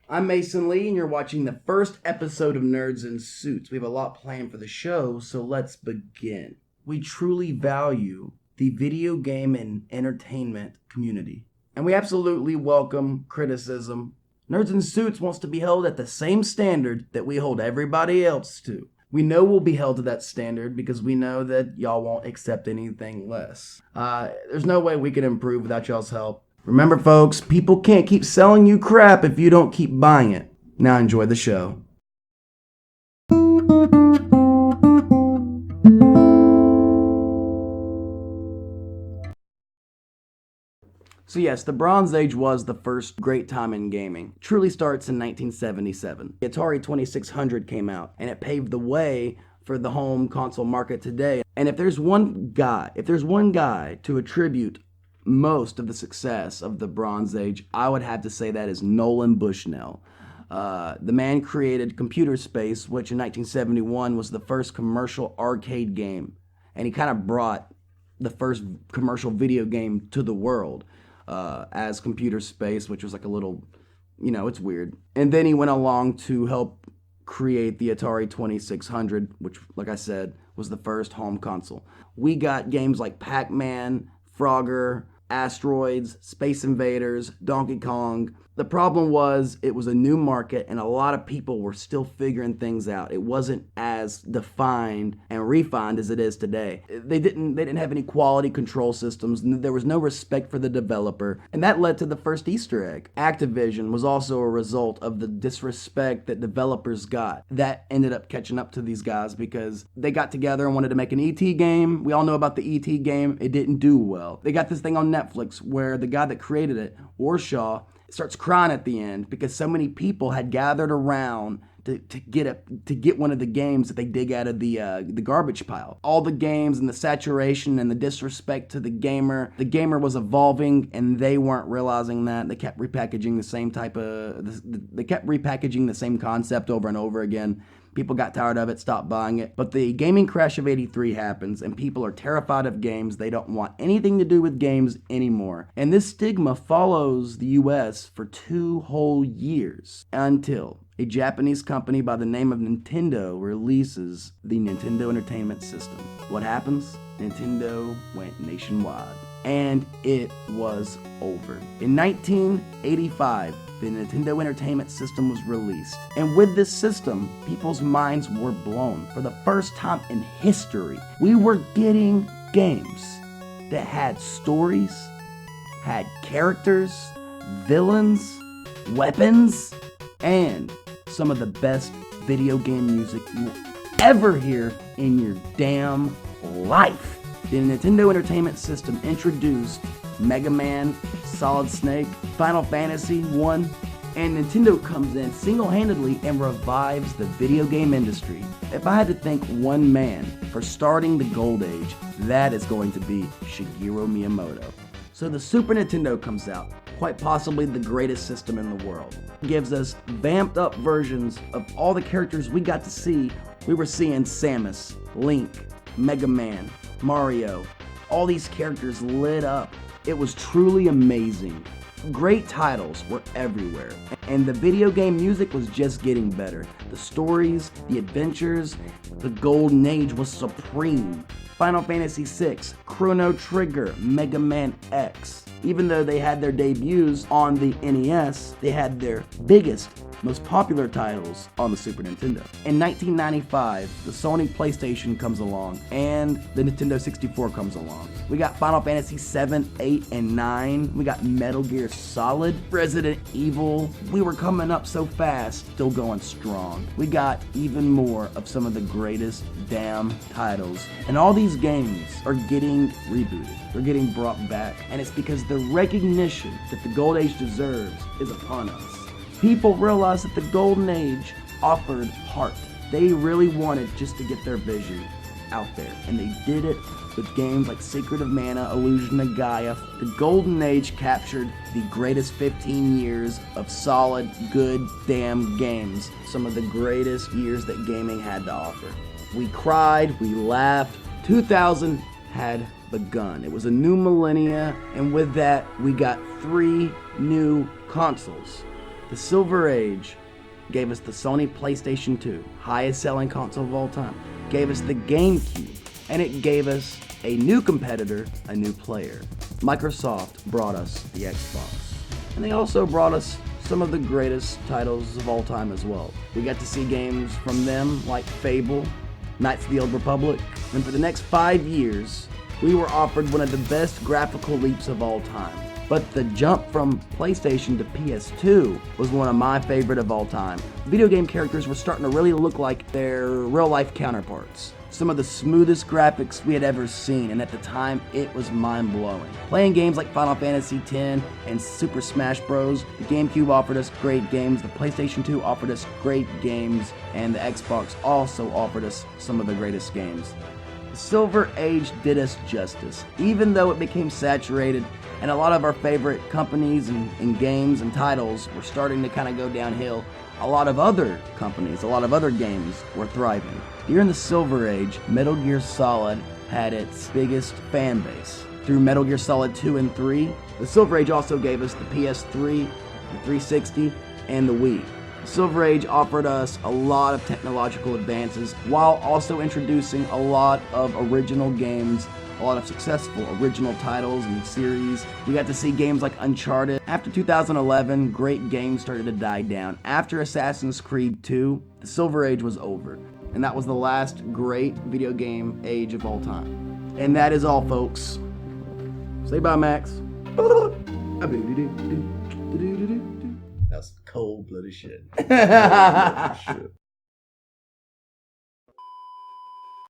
I'm Mason Lee, and you're watching the first episode of Nerds in Suits. We have a lot planned for the show, so let's begin. We truly value the video game and entertainment community, and we absolutely welcome criticism. Nerds in Suits wants to be held at the same standard that we hold everybody else to. We know we'll be held to that standard because we know that y'all won't accept anything less. There's no way we can improve without y'all's help. Remember, folks, people can't keep selling you crap if you don't keep buying it. Now enjoy the show. So yes, the Bronze Age was the first great time in gaming. It truly starts in 1977. The Atari 2600 came out, and it paved the way for the home console market today. And if there's one guy to attribute most of the success of the Bronze Age, I would have to say that is Nolan Bushnell. The man created Computer Space, which in 1971 was the first commercial arcade game. And he kind of brought the first commercial video game to the world as Computer Space, which was like a little, it's weird. And then he went along to help create the Atari 2600, which, like I said, was the first home console. We got games like Pac-Man, Frogger, Asteroids, Space Invaders, Donkey Kong. The problem was it was a new market and a lot of people were still figuring things out. It wasn't as defined and refined as it is today. They didn't have any quality control systems. There was no respect for the developer, and that led to the first Easter egg. Activision was also a result of the disrespect that developers got. That ended up catching up to these guys because they got together and wanted to make an E.T. game. We all know about the E.T. game. It didn't do well. They got this thing on Netflix where the guy that created it, Warshaw, starts crying at the end because so many people had gathered around to get one of the games that they dig out of the garbage pile. All the games and the saturation and the disrespect to the gamer. The gamer was evolving and they weren't realizing that. They kept repackaging the same concept over and over again. People got tired of it, stopped buying it. But the gaming crash of '83 happens, and people are terrified of games. They don't want anything to do with games anymore. And this stigma follows the US for 2 whole years until a Japanese company by the name of Nintendo releases the Nintendo Entertainment System. What happens? Nintendo went nationwide. And it was over. In 1985, the Nintendo Entertainment System was released. And with this system, people's minds were blown. For the first time in history, we were getting games that had stories, had characters, villains, weapons, and some of the best video game music you will ever hear in your damn life. The Nintendo Entertainment System introduced Mega Man, Solid Snake, Final Fantasy 1, and Nintendo comes in single-handedly and revives the video game industry. If I had to thank one man for starting the Gold Age, that is going to be Shigeru Miyamoto. So the Super Nintendo comes out, quite possibly the greatest system in the world. It gives us vamped up versions of all the characters we got to see. We were seeing Samus, Link, Mega Man, Mario, all these characters lit up. It was truly amazing. Great titles were everywhere, and the video game music was just getting better. The stories, the adventures, the golden age was supreme. Final Fantasy VI, Chrono Trigger, Mega Man X. Even though they had their debuts on the NES, they had their biggest, most popular titles on the Super Nintendo. In 1995, the Sony PlayStation comes along, and the Nintendo 64 comes along. We got Final Fantasy 7, 8, and 9. We got Metal Gear Solid, Resident Evil. We were coming up so fast, still going strong. We got even more of some of the greatest damn titles. And all these games are getting rebooted. They're getting brought back. And it's because the recognition that the Gold Age deserves is upon us. People realized that the Golden Age offered heart. They really wanted just to get their vision out there, and they did it with games like Secret of Mana, Illusion of Gaia. The Golden Age captured the greatest 15 years of solid, good, damn games. Some of the greatest years that gaming had to offer. We cried, we laughed. 2000 had begun. It was a new millennia, and with that, we got 3 new consoles. The Silver Age gave us the Sony PlayStation 2, highest selling console of all time, gave us the GameCube, and it gave us a new competitor, a new player. Microsoft brought us the Xbox. And they also brought us some of the greatest titles of all time as well. We got to see games from them like Fable, Knights of the Old Republic, and for the next 5 years, we were offered one of the best graphical leaps of all time. But the jump from PlayStation to PS2 was one of my favorite of all time. Video game characters were starting to really look like their real-life counterparts. Some of the smoothest graphics we had ever seen, and at the time, it was mind-blowing. Playing games like Final Fantasy X and Super Smash Bros., the GameCube offered us great games, the PlayStation 2 offered us great games, and the Xbox also offered us some of the greatest games. The Silver Age did us justice, even though it became saturated and a lot of our favorite companies and games and titles were starting to kind of go downhill. A lot of other companies, a lot of other games were thriving. During the Silver Age, Metal Gear Solid had its biggest fan base. Through Metal Gear Solid 2 and 3, the Silver Age also gave us the PS3, the 360, and the Wii. The Silver Age offered us a lot of technological advances while also introducing a lot of original games, a lot of successful original titles and series. We got to see games like Uncharted. After 2011, great games started to die down. After Assassin's Creed 2, the Silver Age was over. And that was the last great video game age of all time. And that is all, folks. Say bye, Max. That's cold-blooded shit.